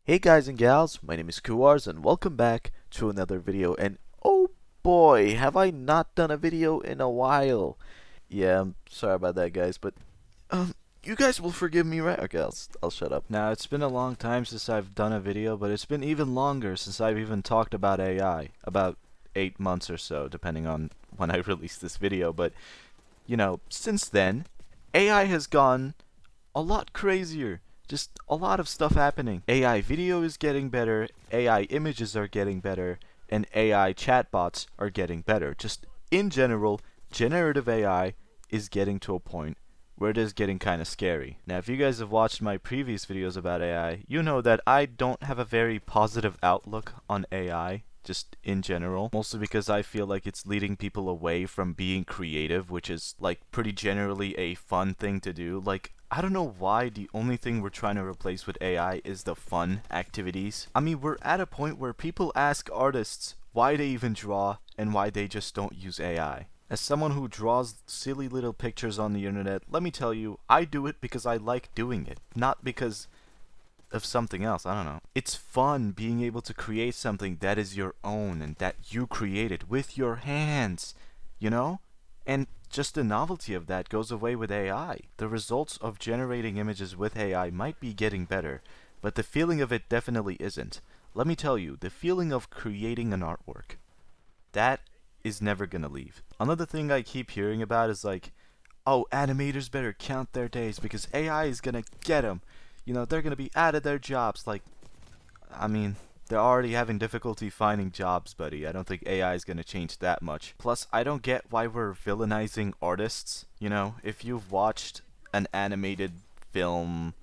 Hey guys and gals, my name is Kuars and welcome back to another video. And oh boy, have I not done a video in a while. Yeah, I'm sorry about that guys, but um you guys will forgive me, right? Okay, I'll shut up. Now, it's been a long time since I've done a video, but it's been even longer since I've even talked about AI. About 8 months or so, depending on when I release this video. But, since then, AI has gone a lot crazier. Just a lot of stuff happening. AI video is getting better, AI images are getting better, and AI chatbots are getting better. Just in general, generative AI is getting to a point where it is getting kind of scary. Now, if you guys have watched my previous videos about AI, you know that I don't have a very positive outlook on AI, just in general. Mostly because I feel like it's leading people away from being creative, which is, like, pretty generally a fun thing to do. Like, I don't know why the only thing we're trying to replace with AI is the fun activities. I mean, we're at a point where people ask artists why they even draw and why they just don't use AI. As someone who draws silly little pictures on the internet, let me tell you, I do it because I like doing it, not because of something else. I don't know. It's fun being able to create something that is your own and that you created with your hands, you know? And just the novelty of that goes away with AI. The results of generating images with AI might be getting better, but the feeling of it definitely isn't. Let me tell you, the feeling of creating an artwork, that is never gonna leave. Another thing I keep hearing about is like, oh, animators better count their days because AI is gonna get them. They're gonna be out of their jobs. Like, I mean, they're already having difficulty finding jobs, buddy. I don't think AI is gonna change that much. Plus, I don't get why we're villainizing artists. If you've watched an animated film,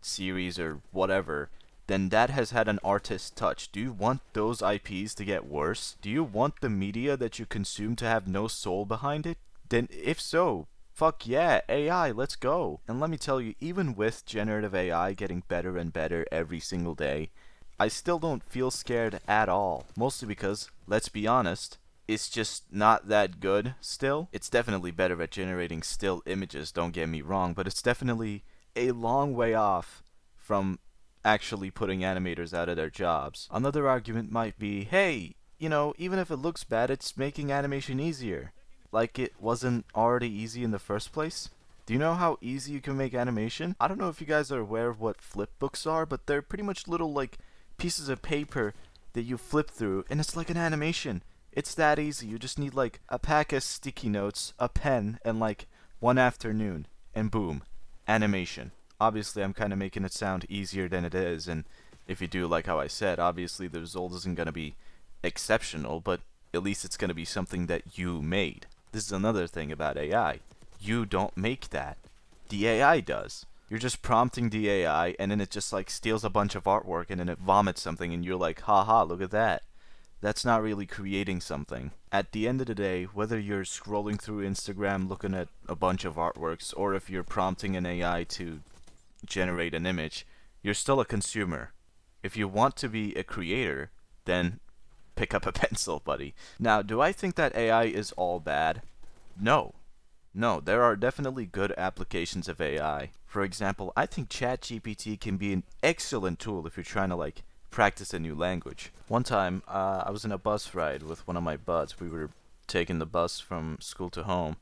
series, or whatever, then that has had an artist touch. Do you want those IPs to get worse? Do you want the media that you consume to have no soul behind it? Then, if so, fuck yeah, AI, let's go. And let me tell you, even with generative AI getting better and better every single day, I still don't feel scared at all. Mostly because, let's be honest, it's just not that good still. It's definitely better at generating still images, don't get me wrong, but it's definitely a long way off from actually putting animators out of their jobs. Another argument might be, hey, even if it looks bad, it's making animation easier. Like it wasn't already easy in the first place? Do you know how easy you can make animation? I don't know if you guys are aware of what flip books are, but they're pretty much little, like, pieces of paper that you flip through, and it's like an animation. It's that easy. You just need, like, a pack of sticky notes, a pen, and, like, one afternoon, and boom, animation. Obviously, I'm kind of making it sound easier than it is, and if you do like how I said, obviously the result isn't going to be exceptional, but at least it's going to be something that you made. This is another thing about AI. You don't make that. The AI does. You're just prompting the AI, and then it just, like, steals a bunch of artwork, and then it vomits something, and you're like, haha, look at that. That's not really creating something. At the end of the day, whether you're scrolling through Instagram looking at a bunch of artworks, or if you're prompting an AI to generate an image, you're still a consumer. If you want to be a creator, then pick up a pencil, buddy. Now, do I think that AI is all bad? No. No, there are definitely good applications of AI. For example, I think ChatGPT can be an excellent tool if you're trying to, like, practice a new language. One time, I was in a bus ride with one of my buds. We were taking the bus from school to home,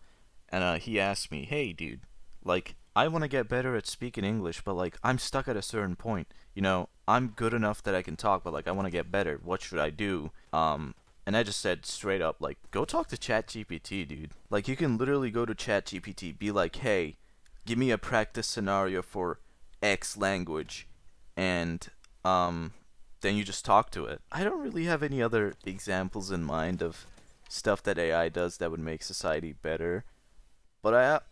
and he asked me, "Hey, dude, like, I want to get better at speaking English, but, like, I'm stuck at a certain point. I'm good enough that I can talk, but, like, I want to get better. What should I do?" And I just said straight up, like, go talk to ChatGPT, dude. Like, you can literally go to ChatGPT, be like, hey, give me a practice scenario for X language, and then you just talk to it. I don't really have any other examples in mind of stuff that AI does that would make society better, but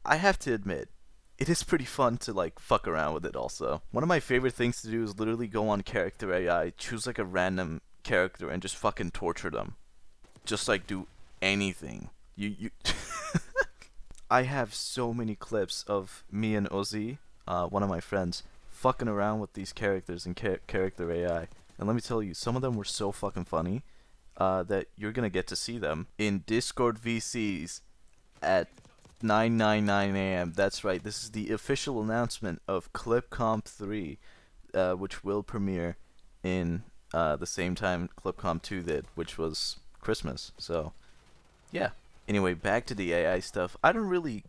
I have to admit, it is pretty fun to, like, fuck around with it also. One of my favorite things to do is literally go on character AI, choose, like, a random character and just fucking torture them. Just, like, do anything. You I have so many clips of me and Ozzy, one of my friends, fucking around with these characters in character AI. And let me tell you, some of them were so fucking funny that you're gonna get to see them in Discord VCs at 9:99 a.m. That's right. This is the official announcement of ClipComp 3. which will premiere in the same time Clipcom 2 did, which was Christmas. So, yeah. Anyway, back to the AI stuff. I don't really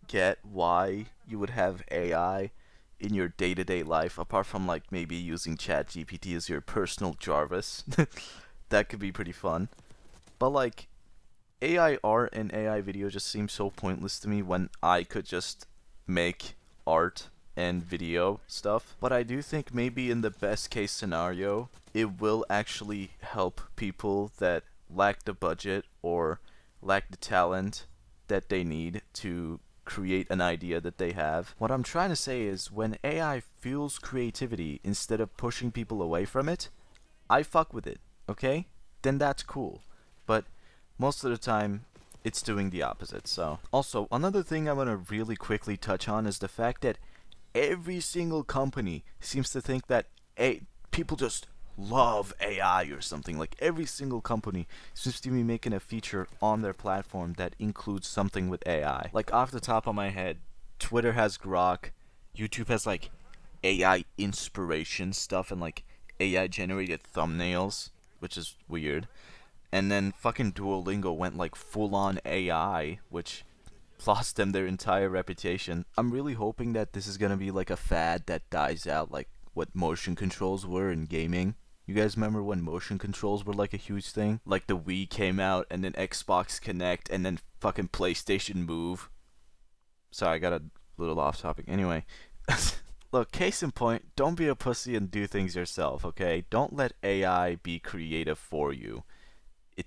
get why you would have AI in your day-to-day life, apart from like maybe using ChatGPT as your personal Jarvis. That could be pretty fun. But like, AI art and AI video just seems so pointless to me when I could just make art and video stuff. But I do think maybe in the best case scenario, it will actually help people that lack the budget or lack the talent that they need to create an idea that they have. What I'm trying to say is when AI fuels creativity instead of pushing people away from it, I fuck with it, okay? Then that's cool. But most of the time, it's doing the opposite. So, also, another thing I want to really quickly touch on is the fact that every single company seems to think that people just love AI or something. Like every single company seems to be making a feature on their platform that includes something with AI. Like off the top of my head, Twitter has Grok, YouTube has like AI inspiration stuff and like AI generated thumbnails, which is weird. And then fucking Duolingo went like full on AI, which lost them their entire reputation. I'm really hoping that this is gonna be like a fad that dies out like what motion controls were in gaming. You guys remember when motion controls were like a huge thing? Like the Wii came out and then Xbox Connect and then fucking PlayStation Move. Sorry, I got a little off topic. Anyway, look, case in point, don't be a pussy and do things yourself, okay? Don't let AI be creative for you.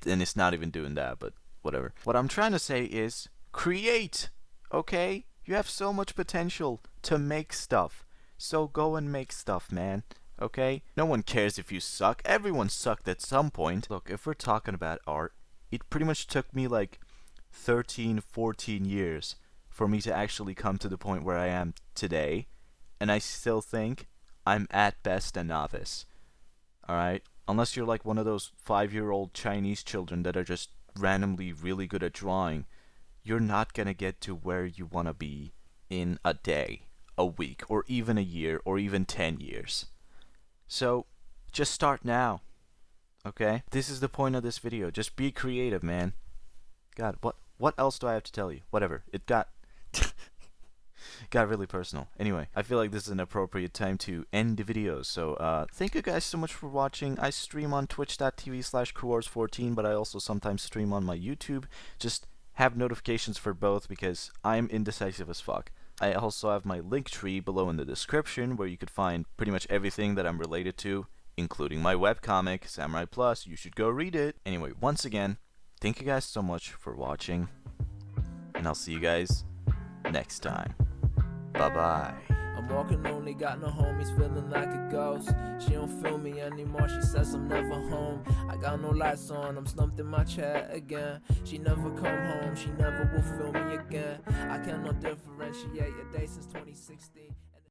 And it's not even doing that, but whatever. What I'm trying to say is create, okay? You have so much potential to make stuff. So go and make stuff, man. Okay? No one cares if you suck. Everyone sucked at some point. Look, if we're talking about art, it pretty much took me like 13, 14 years for me to actually come to the point where I am today. And I still think I'm at best a novice. Alright? Unless you're like one of those 5-year-old Chinese children that are just randomly really good at drawing, you're not gonna get to where you wanna be in a day, a week, or even a year, or even 10 years. So, just start now. Okay? This is the point of this video. Just be creative, man. God, what else do I have to tell you? Whatever. It got got really personal. Anyway, I feel like this is an appropriate time to end the video. So, thank you guys so much for watching. I stream on twitch.tv/Kuars14, but I also sometimes stream on my YouTube. Just have notifications for both because I'm indecisive as fuck. I also have my link tree below in the description where you could find pretty much everything that I'm related to, including my webcomic, Samurai Plus. You should go read it. Anyway, once again, thank you guys so much for watching, and I'll see you guys next time. Bye-bye. I'm walking lonely, got no homies, feeling like a ghost. She don't feel me anymore, she says I'm never home. I got no lights on, I'm slumped in my chair again. She never come home, she never will feel me again. I cannot differentiate a day since 2016.